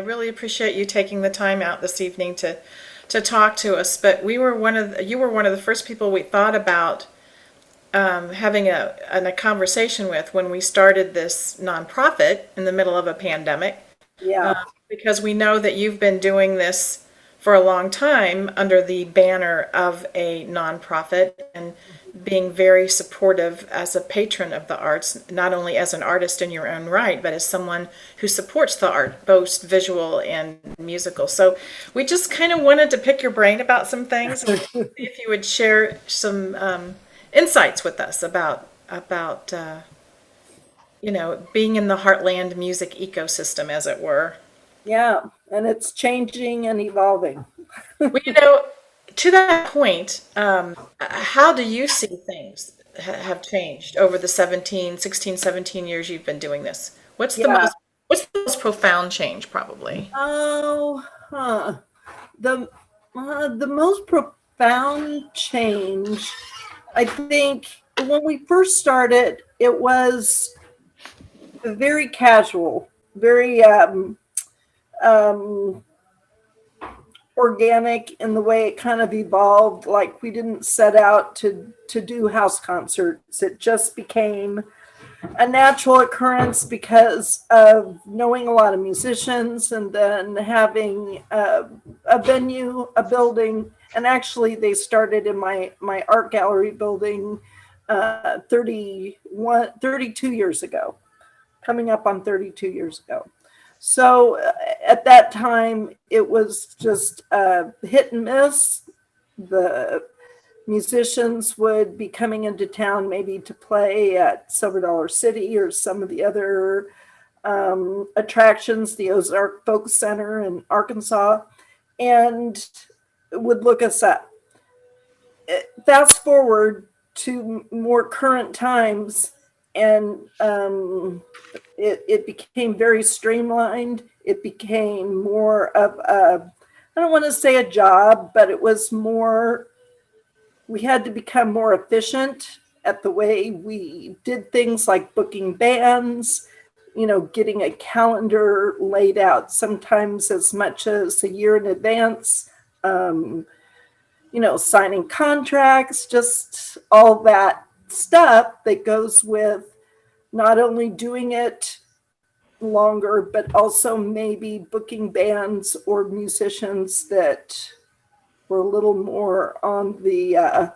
really appreciate you taking the time out this evening to talk to us. But you were one of the first people we thought about having a conversation with when we started this nonprofit in the middle of a pandemic, Yeah. because we know that you've been doing this for a long time under the banner of a nonprofit and being very supportive as a patron of the arts, not only as an artist in your own right, but as someone who supports the art, both visual and musical. So we just kind of wanted to pick your brain about some things, and see if you would share some insights with us about being in the Heartland music ecosystem, as it were. Yeah. And it's changing and evolving. Well, to that point, how do you see things have changed over the 16, 17 years you've been doing this? Yeah. What's the most profound change, probably? Oh, huh. The the most profound change, I think, when we first started, it was very casual, very um, organic in the way it kind of evolved. Like we didn't set out to do house concerts. It just became a natural occurrence because of knowing a lot of musicians and then having a venue, a building. And actually, they started in my art gallery building 32 years ago, coming up on 32 years ago. So at that time, it was just hit and miss. The musicians would be coming into town maybe to play at Silver Dollar City or some of the other attractions, the Ozark Folk Center in Arkansas, and would look us up. Fast forward to more current times, and it became very streamlined. It became more of a, I don't want to say a job, but it was more, we had to become more efficient at the way we did things like booking bands, getting a calendar laid out sometimes as much as a year in advance, um, signing contracts, just all that stuff that goes with not only doing it longer, but also maybe booking bands or musicians that were a little more on the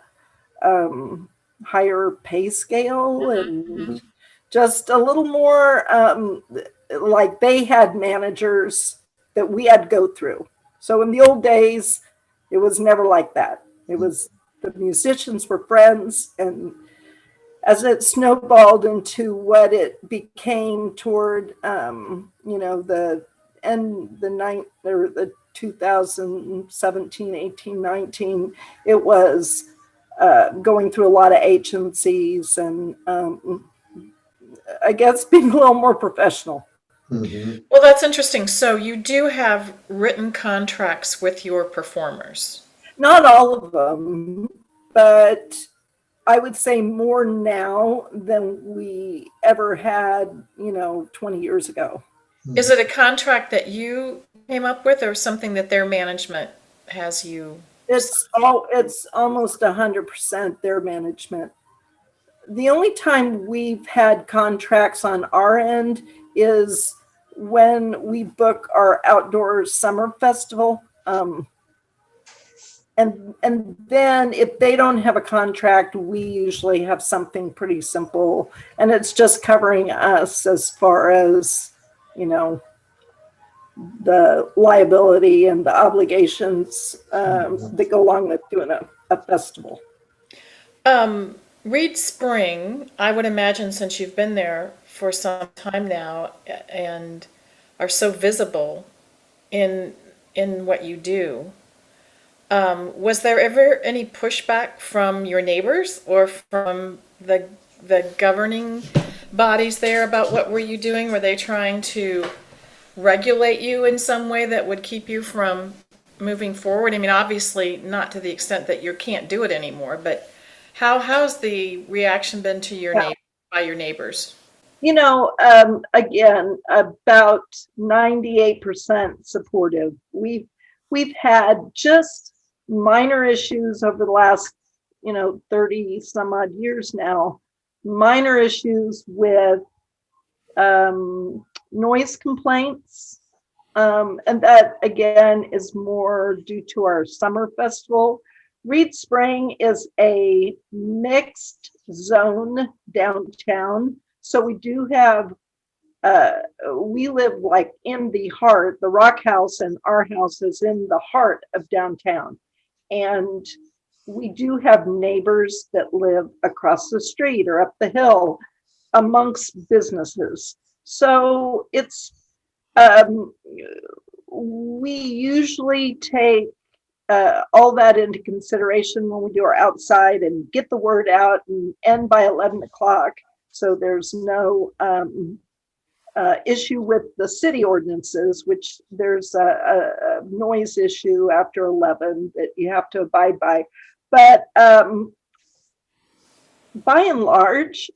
higher pay scale and just a little more like they had managers that we had to go through. So in the old days, it was never like that. It was the musicians were friends, and as it snowballed into what it became toward, the end the ninth or the 2017, 18, 19, it was going through a lot of agencies and I guess being a little more professional. Hmm. Well, that's interesting. So you do have written contracts with your performers. Not all of them, but I would say more now than we ever had, 20 years ago. Is it a contract that you came up with, or something that their management has you? It's almost 100% their management. The only time we've had contracts on our end is when we book our outdoor summer festival. And then if they don't have a contract, we usually have something pretty simple, and it's just covering us as far as, you know, the liability and the obligations that go along with doing a festival. Reed Spring, I would imagine, since you've been there for some time now and are so visible in what you do, was there ever any pushback from your neighbors or from the governing bodies there about what were you doing? Were they trying to regulate you in some way that would keep you from moving forward? I mean, obviously not to the extent that you can't do it anymore, but how's the reaction been to your Yeah. by your neighbors? Again, about 98% supportive. We've had just minor issues over the last, 30 some odd years now, minor issues with noise complaints. And that again is more due to our summer festival. Reed Spring is a mixed zone downtown. So we do have, we live like in the heart, the Rock House and our house is in the heart of downtown. And we do have neighbors that live across the street or up the hill amongst businesses. So it's, we usually take all that into consideration when we do our outside and get the word out and end by 11 o'clock. So there's no issue with the city ordinances, which there's a noise issue after 11 that you have to abide by. But by and large,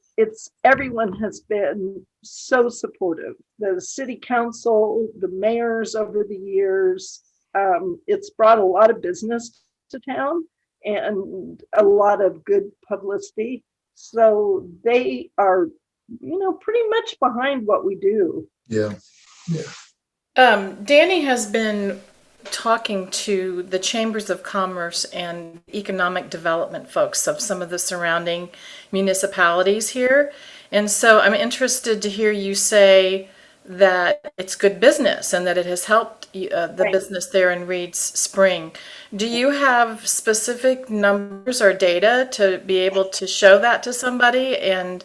everyone has been so supportive. The city council, the mayors over the years, it's brought a lot of business to town and a lot of good publicity. So they are, pretty much behind what we do. Yeah. Yeah. Danny has been talking to the chambers of commerce and economic development folks of some of the surrounding municipalities here. And so I'm interested to hear you say that it's good business and that it has helped the business there in Reed's Spring. Do you have specific numbers or data to be able to show that to somebody? And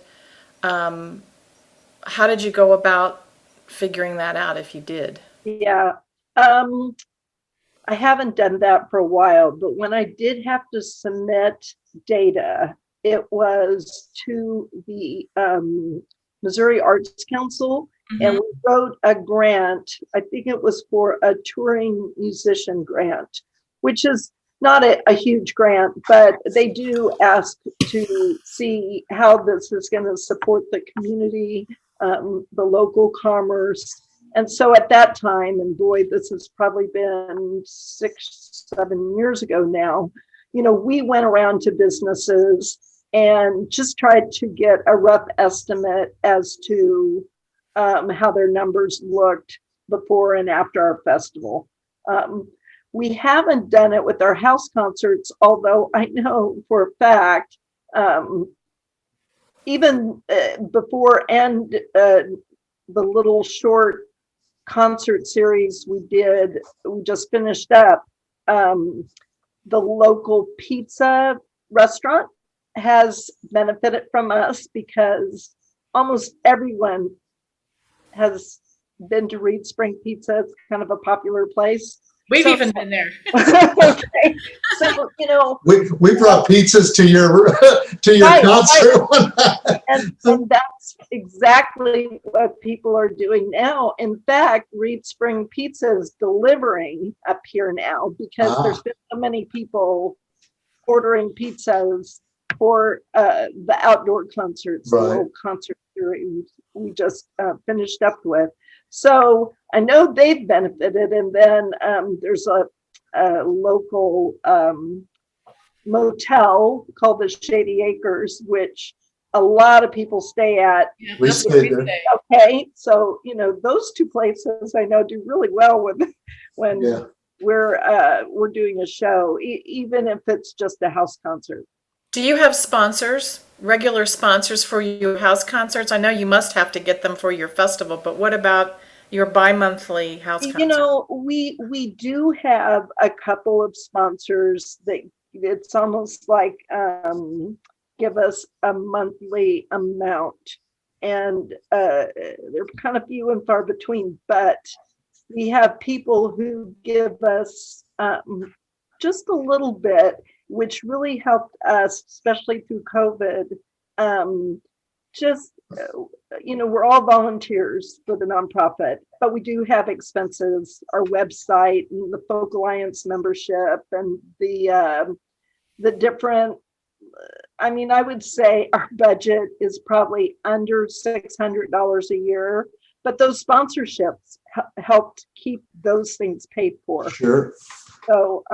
how did you go about figuring that out if you did? Yeah. I haven't done that for a while, but when I did have to submit data, it was to the Missouri Arts Council, and we wrote a grant. I think it was for a touring musician grant, which is not a huge grant, but they do ask to see how this is going to support the community, the local commerce. And so at that time, and boy, this has probably been 6-7 years ago now, we went around to businesses and just tried to get a rough estimate as to how their numbers looked before and after our festival. We haven't done it with our house concerts, although I know for a fact, even before and the little short concert series we just finished up, the local pizza restaurant has benefited from us because almost everyone has been to Reed Spring Pizza. It's kind of a popular place. We've even been there. Okay. So, we brought pizzas to your right, concert. Right. And that's exactly what people are doing now. In fact, Reed Spring Pizza is delivering up here now because there's been so many people ordering pizzas for the outdoor concerts, the little concert series we just finished up with. So I know they've benefited. And then there's a local motel called the Shady Acres, which a lot of people stay at. Yeah, We stayed there. Okay, so those two places I know do really well with when we're doing a show, even if it's just a house concert. Do you have sponsors, regular sponsors for your house concerts? I know you must have to get them for your festival, but what about your bi-monthly house concert? We do have a couple of sponsors that it's almost like give us a monthly amount, and they're kind of few and far between, but we have people who give us just a little bit, which really helped us, especially through COVID. We're all volunteers for the nonprofit, but we do have expenses, our website and the Folk Alliance membership and the different I mean, I would say our budget is probably under $600 a year, but those sponsorships helped keep those things paid for. Sure. So,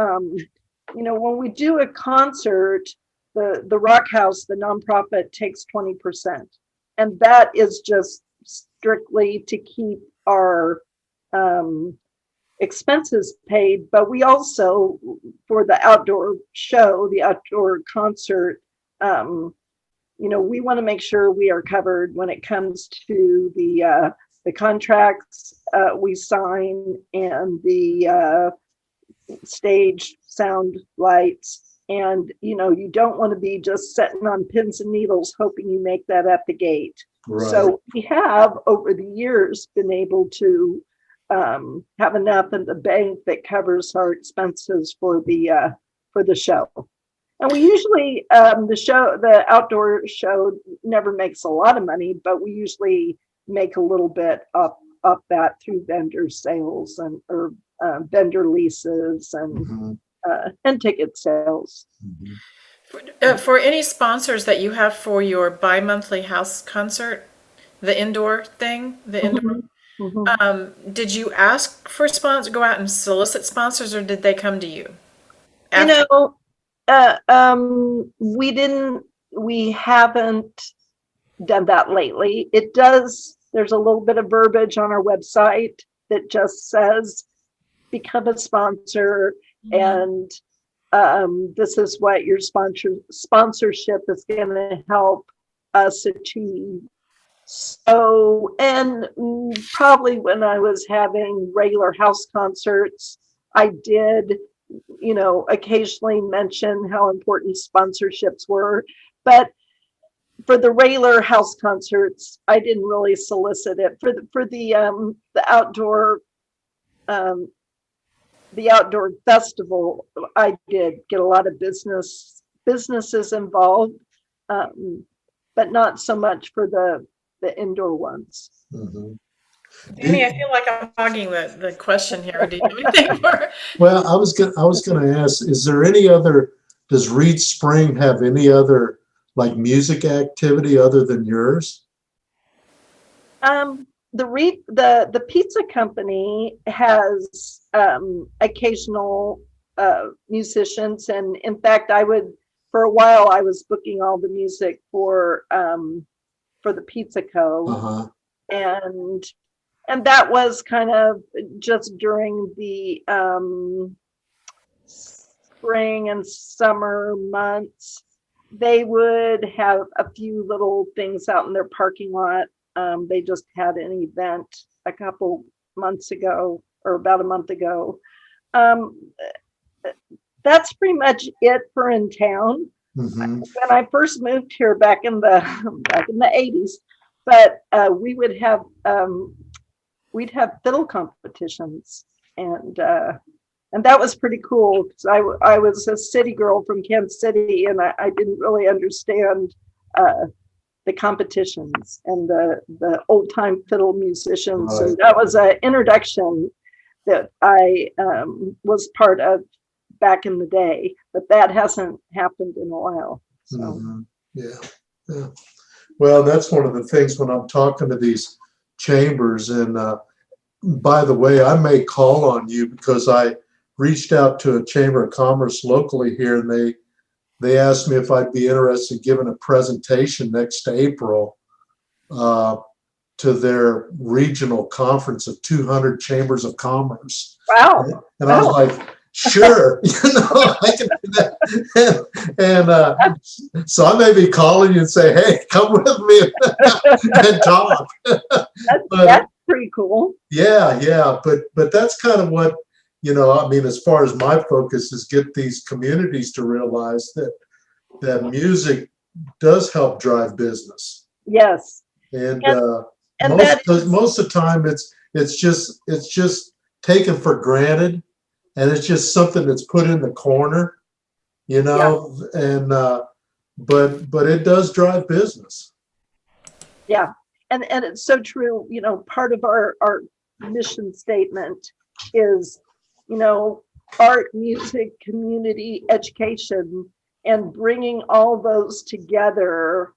when we do a concert, the Rock House, the nonprofit, takes 20. And that is just strictly to keep our expenses paid. But we also, for the outdoor show, the outdoor concert, we want to make sure we are covered when it comes to the contracts we sign and the stage, sound, lights. And, you don't want to be just sitting on pins and needles hoping you make that at the gate. Right. So we have, over the years, been able to have enough in the bank that covers our expenses for the show. And we usually, the outdoor show never makes a lot of money, but we usually make a little bit up that through vendor sales or vendor leases and ticket sales. For any sponsors that you have for your bi-monthly house concert, the indoor thing, did you ask for sponsors, go out and solicit sponsors, or did they come to you? We haven't done that lately. There's a little bit of verbiage on our website that just says, become a sponsor, and this is what your sponsorship is going to help us achieve. So, and probably when I was having regular house concerts, I did, occasionally mention how important sponsorships were. But for the regular house concerts, I didn't really solicit it. For the outdoor festival, I did get a lot of businesses involved, but not so much for the indoor ones. Mm-hmm. Amy, I feel like I'm hogging the question here. Do you have anything for? Well, I was gonna ask, does Reed Spring have any other like music activity other than yours? The pizza company has occasional musicians, and in fact, for a while I was booking all the music for the Pizza Co. And that was kind of just during the spring and summer months. They would have a few little things out in their parking lot. They just had an event a couple months ago, or about a month ago. That's pretty much it for in town. When I first moved here back in the 80s, but we'd have fiddle competitions, and that was pretty cool because I was a city girl from Kansas City, and I didn't really understand the competitions and the old time fiddle musicians. Right. And that was an introduction that I was part of back in the day, but that hasn't happened in a while. So. Yeah. Well, that's one of the things when I'm talking to these chambers. And by the way, I may call on you because I reached out to a chamber of commerce locally here, and they asked me if I'd be interested in giving a presentation next April to their regional conference of 200 chambers of commerce. Wow. And I was like, sure, I can do that. And so I may be calling you and say, hey, come with me and talk. That's pretty cool. Yeah. But that's kind of what, as far as my focus is, get these communities to realize that music does help drive business. Yes. And most of the time it's just taken for granted, and it's just something that's put in the corner, and but it does drive business. Yeah. And it's so true. Part of our mission statement is, art, music, community, education. and bringing all those together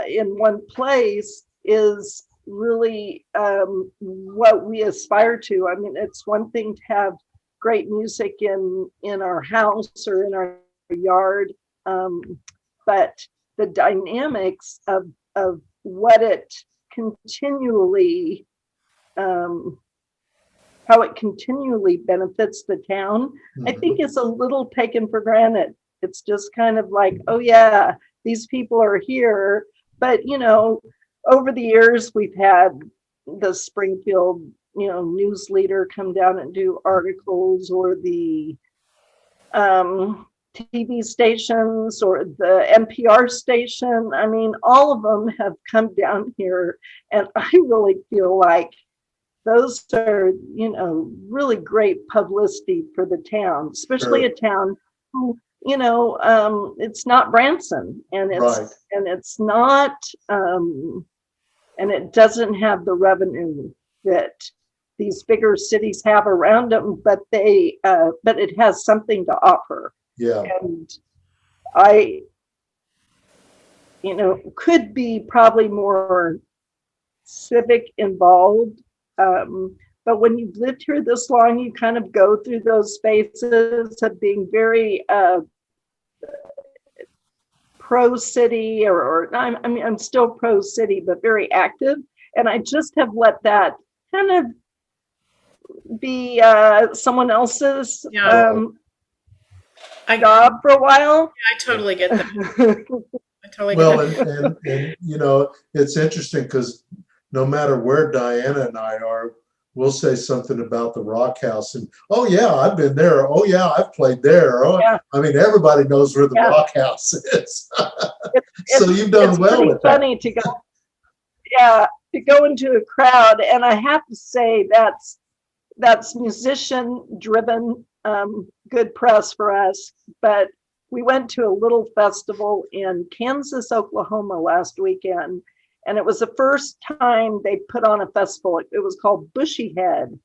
in one place is really what we aspire to. I mean, it's one thing to have great music in our house or in our yard, but the dynamics of what it continually how it continually benefits the town, I think is a little taken for granted. It's just kind of like, oh yeah, these people are here. But, you know, over the years, we've had the Springfield, you know, news leader come down and do articles, or the TV stations, or the NPR station. I mean, all of them have come down here. And I really feel like those are, you know, really great publicity for the town, especially a town who, you know, it's not Branson, and it's not, and it doesn't have the revenue that these bigger cities have around them, but but it has something to offer. Yeah. And I, you know, could be probably more civic involved. But when you've lived here this long, you kind of go through those spaces of being very pro-city, or I mean, I'm still pro-city, but very active. And I just have let that kind of be someone else's job for a while. I totally get that. I totally get Well, that. and you know, it's interesting because no matter where Diana and I are, we'll say something about the Rock House, and oh yeah, I've been there. Oh yeah, I've played there. Oh, yeah. I mean, everybody knows where the Rock House is. So you've done well with that. It's pretty funny to go into a crowd, and I have to say that's musician driven, good press for us. But we went to a little festival in Kansas, Oklahoma last weekend. And it was the first time they put on a festival. It was called Bushy Head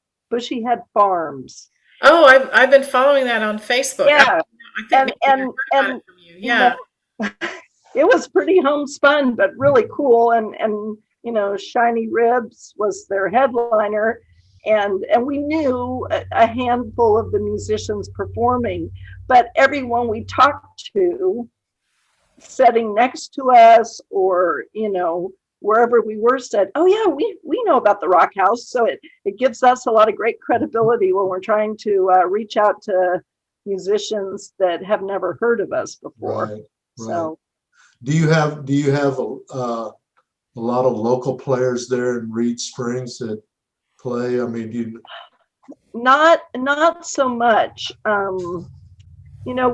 Farms. Oh, I've been following that on Facebook. Yeah, I think I heard about it from you. Yeah, you know, it was pretty homespun, but really cool. And you know, Shiny Ribs was their headliner, and we knew a handful of the musicians performing, but everyone we talked to, sitting next to us, or you know, wherever we were, said, oh yeah, we know about the Rock House. So it gives us a lot of great credibility when we're trying to reach out to musicians that have never heard of us before. Right. So do you have a lot of local players there in Reed Springs that play? I mean, not so much. You know,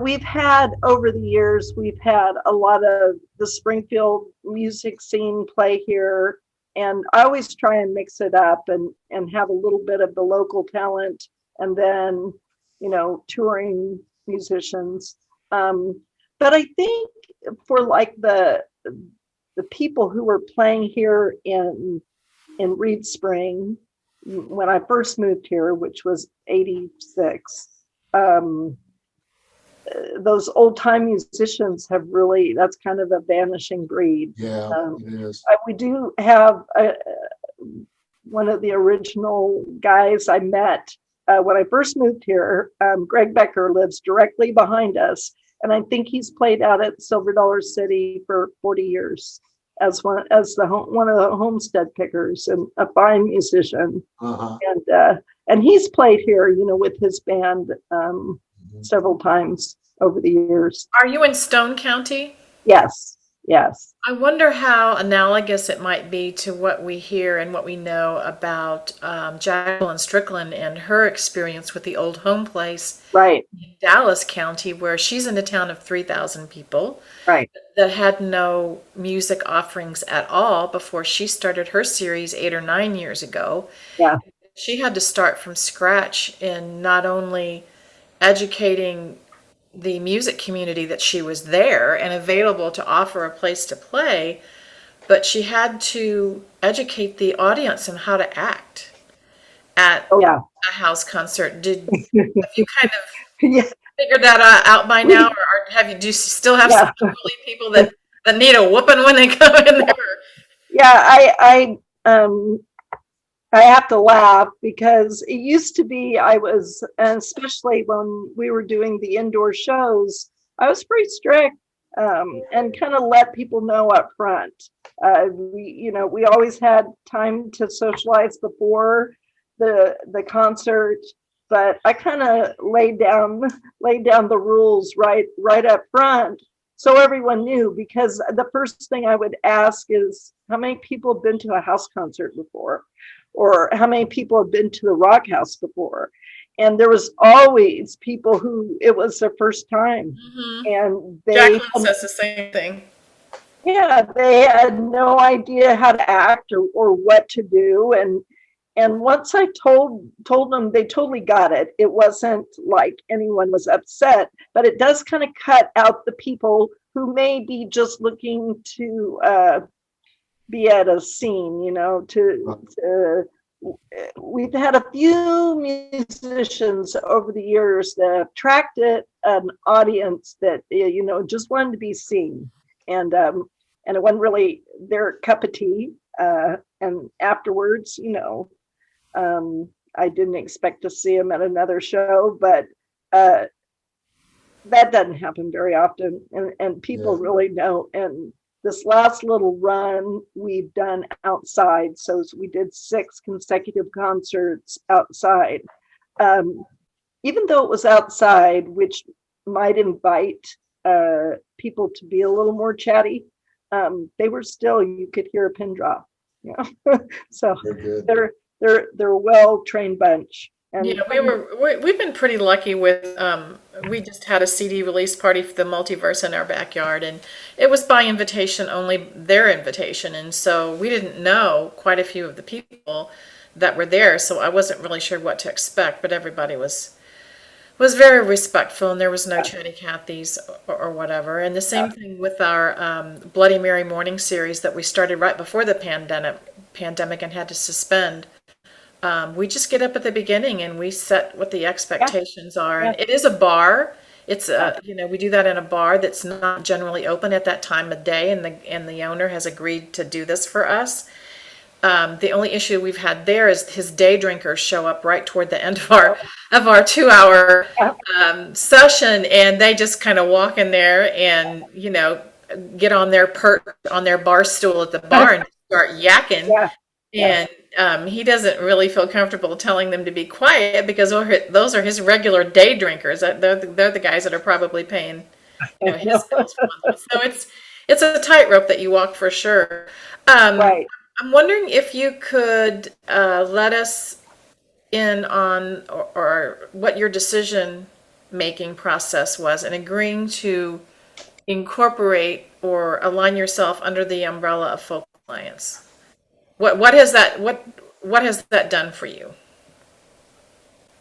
over the years, we've had a lot of the Springfield music scene play here. And I always try and mix it up and have a little bit of the local talent, and then, you know, touring musicians. But I think for like the people who were playing here in Reed Spring, when I first moved here, which was 86, those old time musicians have really, that's kind of a vanishing breed. Yeah, it is. We do have one of the original guys I met when I first moved here. Greg Becker lives directly behind us, and I think he's played out at Silver Dollar City for 40 years as one of the Homestead Pickers, and a fine musician. And he's played here, you know, with his band several times over the years. Are you in Stone County? Yes. I wonder how analogous it might be to what we hear and what we know about Jacqueline Strickland and her experience with the old home place, right, in Dallas County, where she's in a town of 3,000 people, right, that had no music offerings at all before she started her series 8 or 9 years ago. Yeah. She had to start from scratch in not only educating the music community that she was there and available to offer a place to play, but she had to educate the audience on how to act at a house concert. Have you kind of figured that out by now, or do you still have Yeah. some elderly people that need a whooping when they come in there? Yeah, I have to laugh because it used to be and especially when we were doing the indoor shows, I was pretty strict, and kind of let people know up front. We always had time to socialize before the concert, but I kind of laid down the rules right up front, so everyone knew. Because the first thing I would ask is, how many people have been to a house concert before? Or how many people have been to the Rock House before? And there was always people who it was their first time, and Jacqueline says the same thing. they had no idea how to act or what to do. And once I told them, they totally got it. It wasn't like anyone was upset, but it does kind of cut out the people who may be just looking to be at a scene, we've had a few musicians over the years that attracted an audience that, just wanted to be seen. And it wasn't really their cup of tea. And afterwards, I didn't expect to see them at another show, but that doesn't happen very often. And people really know. And this last little run we've done outside. So we did 6 consecutive concerts outside. Even though it was outside, which might invite people to be a little more chatty, they were still, you could hear a pin drop. So they're a well-trained bunch. And we've been pretty lucky with, we just had a CD release party for the Multiverse in our backyard, and it was by invitation only, their invitation. And so we didn't know quite a few of the people that were there. So I wasn't really sure what to expect, but everybody was very respectful, and there was no chatty Cathys or whatever. And the same thing with our Bloody Mary morning series that we started right before the pandemic and had to suspend. We just get up at the beginning and we set what the expectations are. And it is a bar. It's we do that in a bar that's not generally open at that time of day, and the owner has agreed to do this for us. The only issue we've had there is his day drinkers show up right toward the end of our 2-hour session, and they just kind of walk in there and get on their bar stool at the bar and start yakking. And he doesn't really feel comfortable telling them to be quiet because those are his regular day drinkers. They're the guys that are probably paying his bills for monthly. So it's a tightrope that you walk for sure. right. I'm wondering if you could let us in on or what your decision making process was in agreeing to incorporate or align yourself under the umbrella of Folk Alliance. What has that done for you?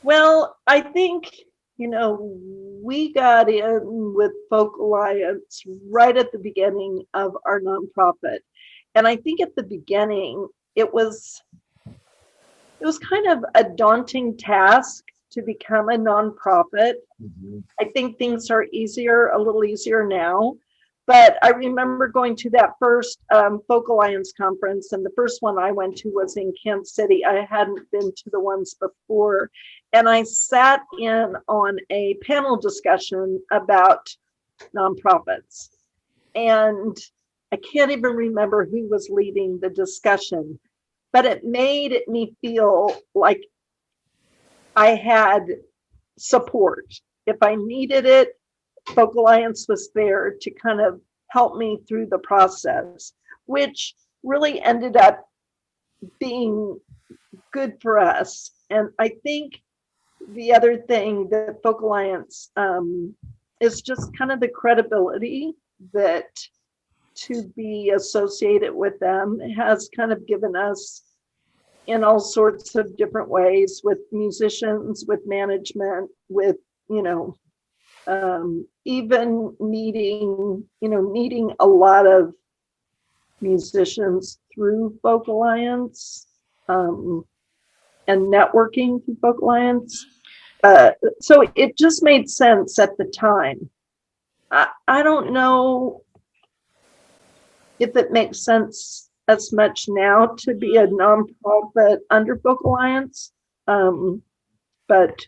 Well, I think, we got in with Folk Alliance right at the beginning of our nonprofit. And I think at the beginning, it was kind of a daunting task to become a nonprofit. I think things are a little easier now. But I remember going to that first Folk Alliance conference, and the first one I went to was in Kansas City. I hadn't been to the ones before. And I sat in on a panel discussion about nonprofits. And I can't even remember who was leading the discussion, but it made me feel like I had support. If I needed it, Folk Alliance was there to kind of help me through the process, which really ended up being good for us. And I think the other thing that Folk Alliance is just kind of the credibility that to be associated with them has kind of given us in all sorts of different ways, with musicians, with management, with, even meeting a lot of musicians through Folk Alliance, and networking through Folk Alliance. So it just made sense at the time. I don't know if it makes sense as much now to be a nonprofit under Folk Alliance. But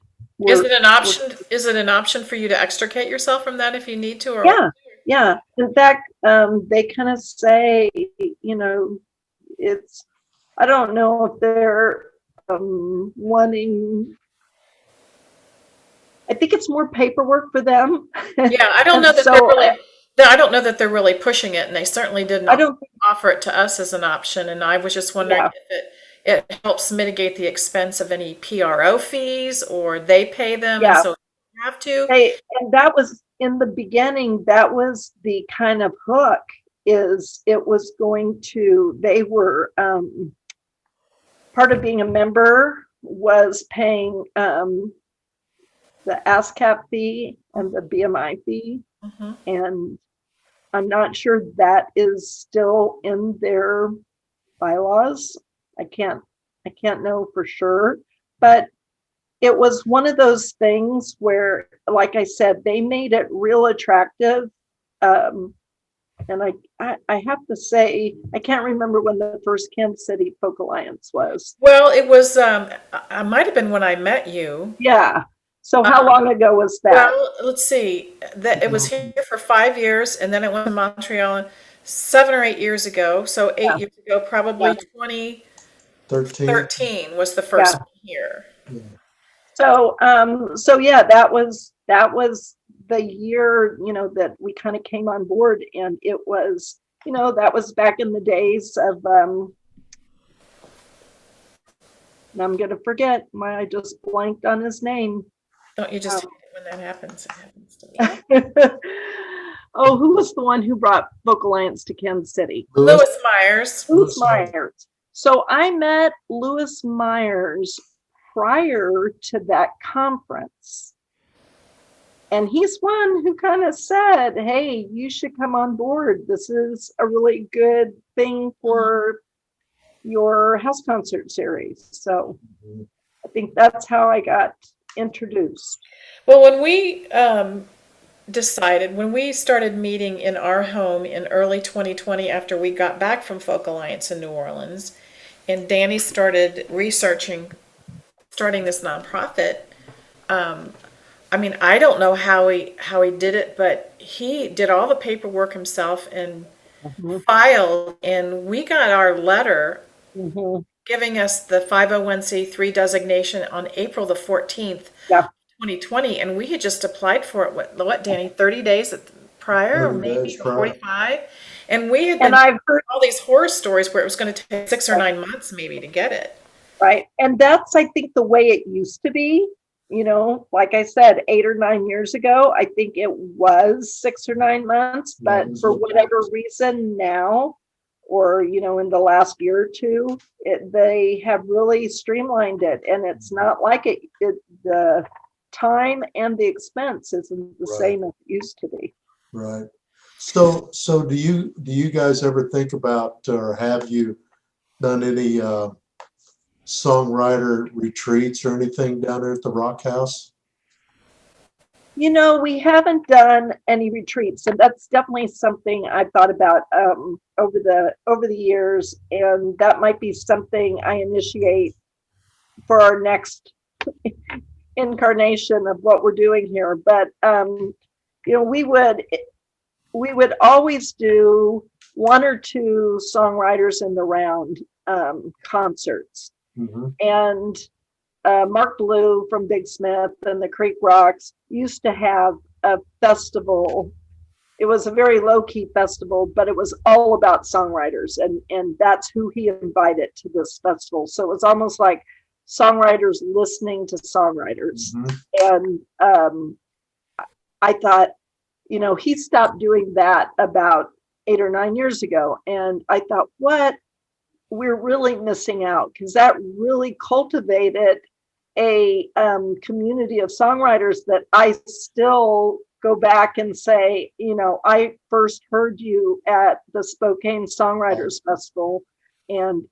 Is we're, it an option? Is it an option for you to extricate yourself from that if you need to, or what? yeah, yeah. In fact, they kind of say, you know, it's, I don't know if they're wanting, I think it's more paperwork for them. Yeah, I don't And know that they're so really. I don't know that they're really pushing it, and they certainly did I not don't, offer it to us as an option. And I was just wondering yeah, if it helps mitigate the expense of any PRO fees, or they pay them, and yeah. so you have to. And that was in the beginning, that was the kind of hook, is it was going to, they were, part of being a member was paying the ASCAP fee and the BMI fee. Mhm. And I'm not sure that is still in their bylaws. I can't know for sure, but it was one of those things where, like I said, they made it real attractive. And I have to say, I can't remember when the first Kansas City Folk Alliance was. Well, it was. I might have been when I met you. Yeah. So how Um, long ago was that? Well, let's see. That it was here for 5 years, and then it went to Montreal 7 or 8 years ago. So Yeah, 8 years ago, yeah, probably 2013 13. was the first yeah. one here. Yeah. So yeah, that was the year, you know, that we kind of came on board, and it was, you know, that was back in the days of I'm gonna forget, I just blanked on his name. Don't you just Um, hate it when that happens? It happens to me. oh, who was the one who brought Folk Alliance to Kansas City? Lewis, Lewis Myers. Louis Myers. Myers. So I met Louis Myers prior to that conference. And he's one who kind of said, hey, you should come on board. This is a really good thing for your house concert series. So Mhm. I think that's how I got introduced. Well, when we decided, when we started meeting in our home in early 2020 after we got back from Folk Alliance in New Orleans, and Danny started researching starting this nonprofit. I mean, I don't know how he did it, but he did all the paperwork himself and Mhm, filed, and we got our letter mhm. giving us the 501c3 designation on April the 14th, Yeah, 2020, and we had just applied for it, what, Danny, 30 days prior, or 30 days maybe, or prior. 45? And we had and been I've heard, all these horror stories where it was going to take 6 or 9 months maybe to get it. right, and that's, I think, the way it used to be. You know, like I said, 8 or 9 years ago, I think it was 6 or 9 months, Yeah, it but was for what- whatever reason now, or, you know, in the last year or two, they have really streamlined it, and it's not like the time and the expense isn't the Right. same as it used to be. Right. So do you guys ever think about, or have you done any songwriter retreats or anything down there at the Rock House? You know, we haven't done any retreats, and that's definitely something I've thought about over the years, and that might be something I initiate for our next incarnation of what we're doing here. But you know, we would always do one or two songwriters in the round concerts, Mm-hmm. and Mark Blue from Big Smith and the Creek Rocks used to have a festival. It was a very low-key festival, but it was all about songwriters, and that's who he invited to this festival. So it was almost like songwriters listening to songwriters. Mm-hmm. And I thought, you know, he stopped doing that about 8 or 9 years ago. And I thought, what? We're really missing out, because that really cultivated a community of songwriters that I still go back and say, you know, I first heard you at the Spokane Songwriters Festival, and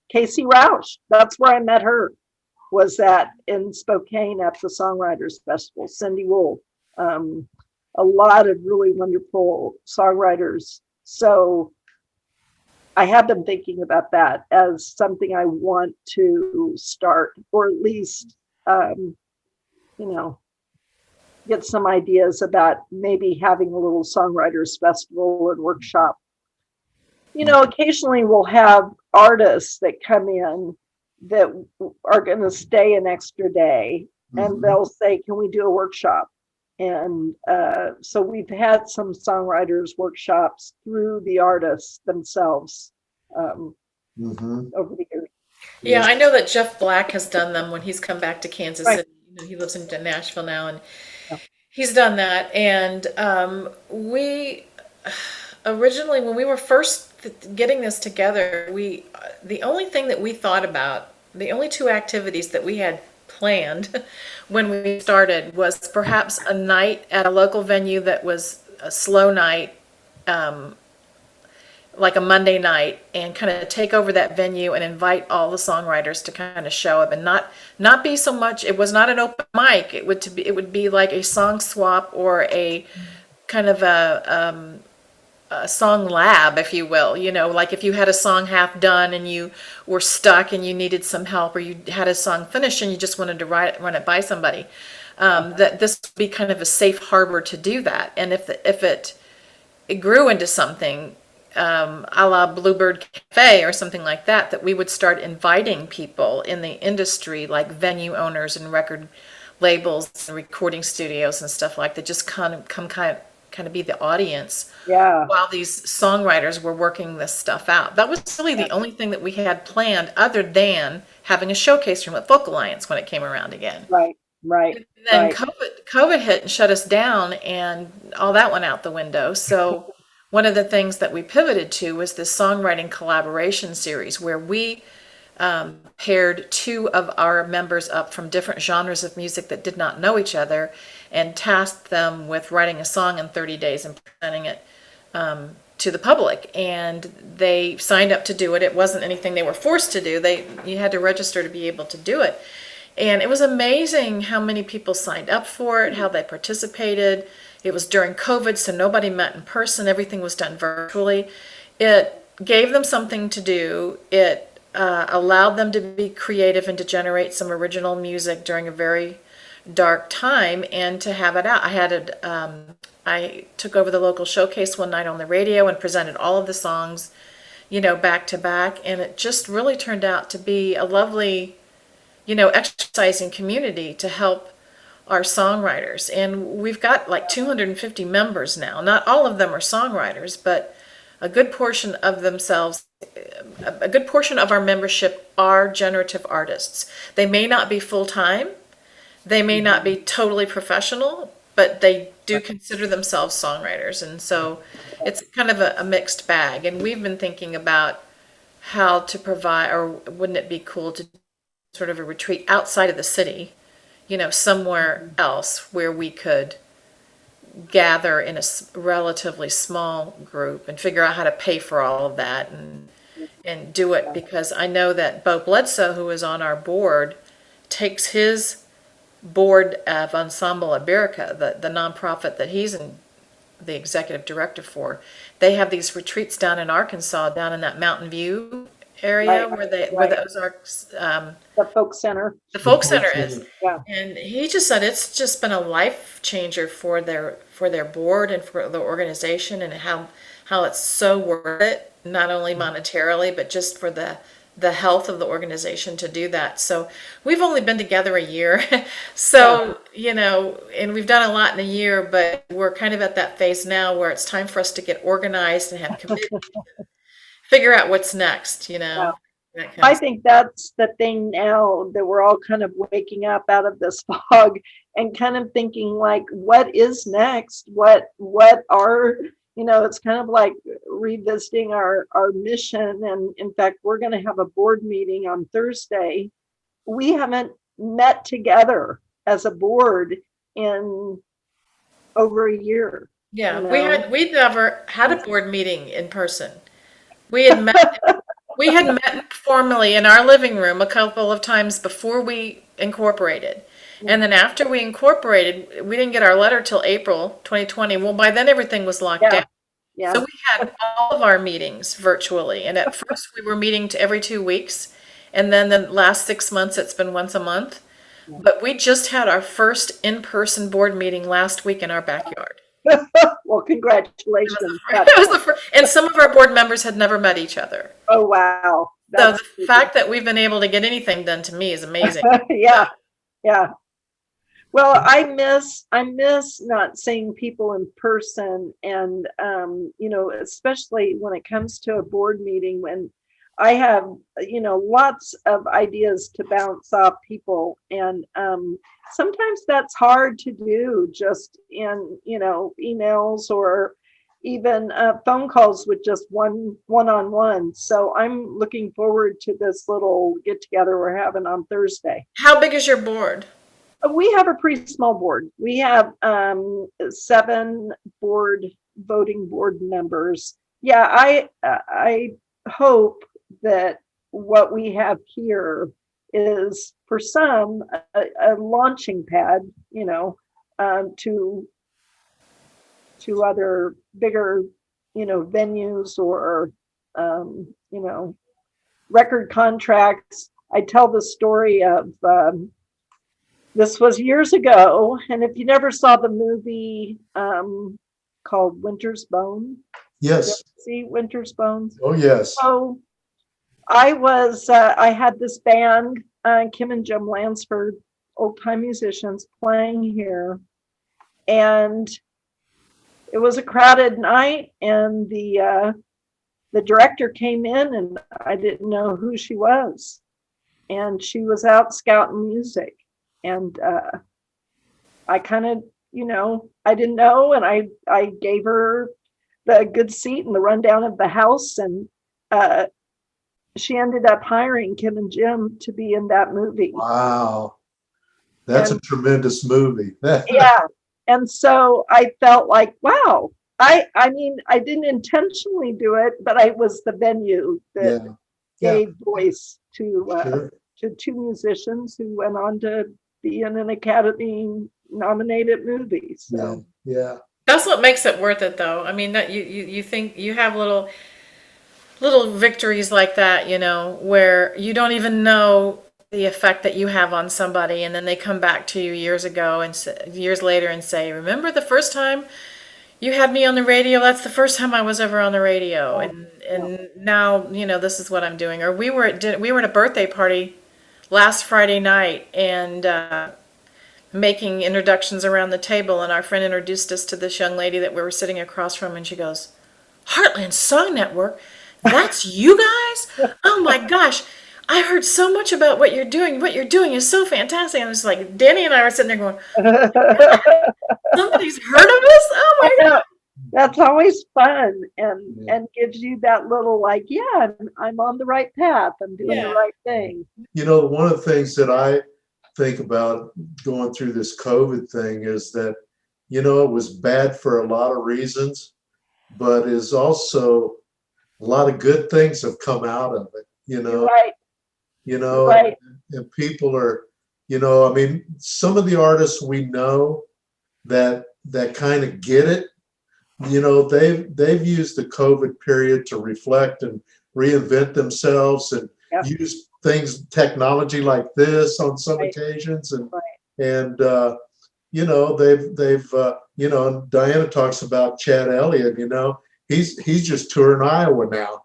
Casey Roush, that's where I met her, was that in Spokane at the Songwriters Festival. Cindy Wool. a lot of really wonderful songwriters. So I have been thinking about that as something I want to start, or at least, you know, get some ideas about maybe having a little songwriters festival and workshop. You know, occasionally we'll have artists that come in that are going to stay an extra day, and they'll say, can we do a workshop? And so we've had some songwriters workshops through the artists themselves over the years. Yeah, I know that Jeff Black has done them when he's come back to Kansas Right. City. You know, he lives in Nashville now, and Yeah. he's done that. And we originally, when we were first getting this together, the only thing that we thought about, the only two activities that we had planned when we started was perhaps a night at a local venue that was a slow night, like a Monday night, and kind of take over that venue and invite all the songwriters to kind of show up, and not be so much, it was not an open mic, it would be like a song swap or a kind of a song lab, if you will. You know, like if you had a song half done and you were stuck and you needed some help, or you had a song finished and you just wanted to run it by somebody, that this would be kind of a safe harbor to do that. And if it grew into something, a la Bluebird Cafe or something like that, that we would start inviting people in the industry, like venue owners and record labels and recording studios and stuff like that, just kind of be the audience while these songwriters were working this stuff out. That was really the only thing that we had planned, other than having a showcase room at Folk Alliance when it came around again. Right. And then COVID hit and shut us down, and all that went out the window. So one of the things that we pivoted to was this songwriting collaboration series, where we paired two of our members up from different genres of music that did not know each other, and tasked them with writing a song in 30 days and presenting it to the public. And they signed up to do it. It wasn't anything they were forced to do. You had to register to be able to do it. And it was amazing how many people signed up for it, how they participated. It was during COVID, so nobody met in person. Everything was done virtually. It gave them something to do. It allowed them to be creative and to generate some original music during a very dark time, and to have it out. I took over the local showcase one night on the radio and presented all of the songs, back to back, and it just really turned out to be a lovely, exercising community to help our songwriters. And we've got like 250 members now. Not all of them are songwriters, but a good portion of our membership are generative artists. They may not be full-time, they may not be totally professional, but they do consider themselves songwriters. And so it's kind of a mixed bag. And we've been thinking about how to provide, or wouldn't it be cool to do sort of a retreat outside of the city, somewhere else where we could gather in a relatively small group and figure out how to pay for all of that and do it. Because I know that Bo Bledsoe, who is on our board, takes his board of Ensemble Iberica, the nonprofit that he's the executive director for. They have these retreats down in Arkansas, down in that Mountain View area where the Ozarks, the folk center. The folk center is. Yeah. And he just said it's just been a life changer for their board and for the organization, and how it's so worth it, not only monetarily, but just for the health of the organization to do that. So we've only been together a year. So, and we've done a lot in a year, but we're kind of at that phase now where it's time for us to get organized and have commitment, figure out what's next, Yeah. that kind I of think that's the thing now, that we're all kind of waking up out of this fog and kind of thinking, like, what is next? What are, it's kind of like revisiting our mission. And in fact, we're going to have a board meeting on Thursday. We haven't met together as a board in over a year. Yeah, we'd never had a board meeting in person. We had met formally in our living room a couple of times before we incorporated. And then after we incorporated, we didn't get our letter till April 2020. Well, by then everything was locked Yeah. down. Yeah. So we had all of our meetings virtually. And at first we were meeting every 2 weeks. And then the last 6 months, it's been once a month. But we just had our first in-person board meeting last week in our backyard. Well, congratulations. It was the first, and some of our board members had never met each other. Oh, wow. So the fact that we've been able to get anything done to me is amazing. Yeah. Yeah. Well, I miss not seeing people in person, and especially when it comes to a board meeting when I have lots of ideas to bounce off people, and sometimes that's hard to do just in emails or even phone calls with just one-on-one. So I'm looking forward to this little get together we're having on Thursday. How big is your board? We have a pretty small board. We have 7 voting board members. Yeah, I hope that what we have here is for some a launching pad, to other bigger, venues or record contracts. I tell the story of this was years ago, and if you never saw the movie called Winter's Bone, Yes. see Winter's Bones? Oh, yes. So I had this band, Kim and Jim Lansford, old time musicians playing here, and it was a crowded night, and the director came in, and I didn't know who she was, and she was out scouting music. And I kind of, I didn't know. And I gave her the good seat and the rundown of the house. And she ended up hiring Kim and Jim to be in that movie. Wow. That's a tremendous movie. Yeah. And so I felt like, wow, I mean, I didn't intentionally do it, but I was the venue that gave voice to 2 musicians who went on to be in an Academy nominated movie. So Yeah. That's what makes it worth it, though. I mean, that you think you have little victories like that, where you don't even know the effect that you have on somebody, and then they come back to you years later and say, "Remember the first time you had me on the radio? That's the first time I was ever on the radio." And now, this is what I'm doing. Or we were at a birthday party last Friday night, and making introductions around the table, and our friend introduced us to this young lady that we were sitting across from, and she goes, "Heartland Song Network? That's you guys? Oh my gosh, I heard so much about what you're doing. What you're doing is so fantastic." And I was like, Danny and I were sitting there going, somebody's heard of us? Oh my God. That's always fun, and gives you that little I'm on the right path. I'm doing the right thing. One of the things that I think about going through this COVID thing is that, it was bad for a lot of reasons, but is also a lot of good things have come out of it, Right. Right. And people are, I mean, some of the artists we know that kind of get it, they've used the COVID period to reflect and reinvent themselves and use technology like this on some occasions. And they've and Diana talks about Chad Elliott, he's just touring Iowa now.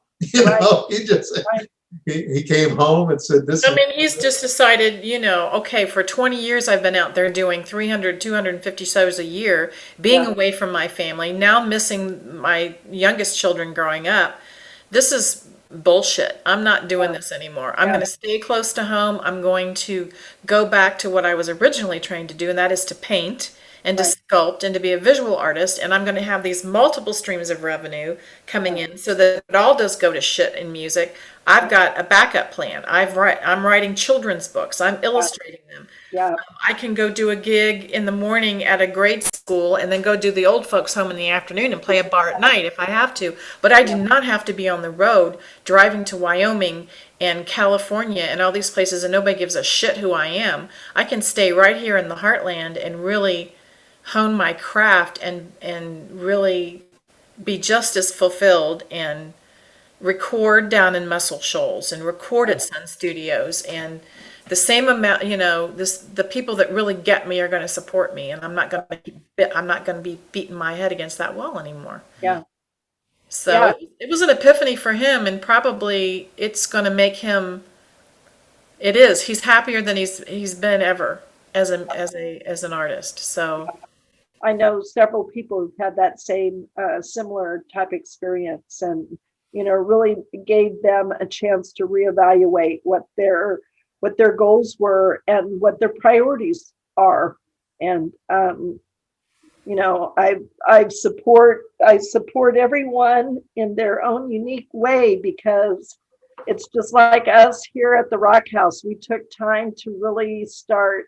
He came home and said this. I mean, he's just decided, okay, for 20 years I've been out there doing 300, 250 shows a year, being away from my family, now missing my youngest children growing up. This is bullshit. I'm not doing this anymore. I'm going to stay close to home. I'm going to go back to what I was originally trained to do, and that is to paint and to sculpt and to be a visual artist, and I'm going to have these multiple streams of revenue coming in so that it all does go to shit in music. I've got a backup plan. I'm writing children's books. I'm illustrating them. Yeah. I can go do a gig in the morning at a grade school and then go do the old folks home in the afternoon and play a bar at night if I have to. But I do not have to be on the road driving to Wyoming and California and all these places and nobody gives a shit who I am. I can stay right here in the heartland and really hone my craft and really be just as fulfilled and record down in Muscle Shoals and record at Sun Studios, and the same amount, the people that really get me are going to support me, and I'm not going to be beating my head against that wall anymore. Yeah. So Yeah. it was an epiphany for him, and probably it's going to make him. It is. He's happier than he's been ever as an artist. So I know several people who've had that same similar type experience, and really gave them a chance to reevaluate what their goals were and what their priorities are. And I support everyone in their own unique way, because it's just like us here at the Rock House. We took time to really start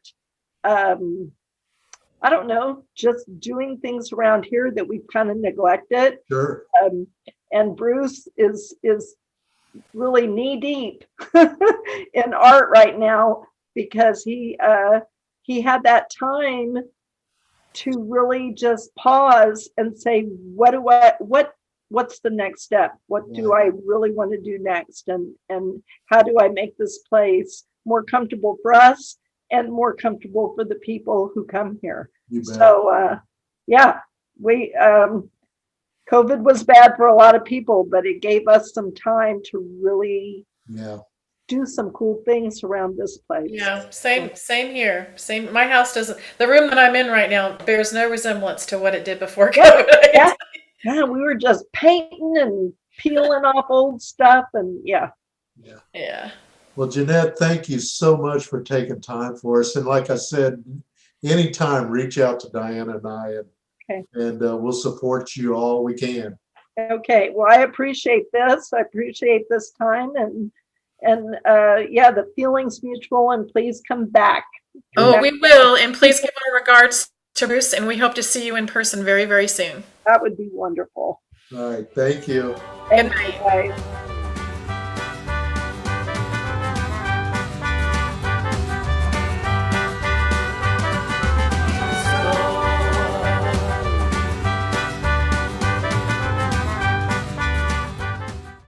I don't know, just doing things around here that we've kind of neglected. Sure. And Bruce is really knee deep in art right now, because he had that time to really just pause and say, what's the next step? What do I really want to do next? And how do I make this place more comfortable for us and more comfortable for the people who come here? You bet. So, we, COVID was bad for a lot of people, but it gave us some time to really do some cool things around this place. yeah, same here. Same. My house doesn't. The room that I'm in right now bears no resemblance to what it did before COVID. Yeah, we were just painting and peeling off old stuff, and yeah. Well, Jeanette, thank you so much for taking time for us. And like I said, anytime, reach out to Diana and I, and we'll support you all we can. Okay. Well, I appreciate this. I appreciate this time, and the feeling's mutual. And please come back. We will. And please give our regards to Bruce, and we hope to see you in person very, very soon. That would be wonderful. All right. Thank you. Thank you, guys.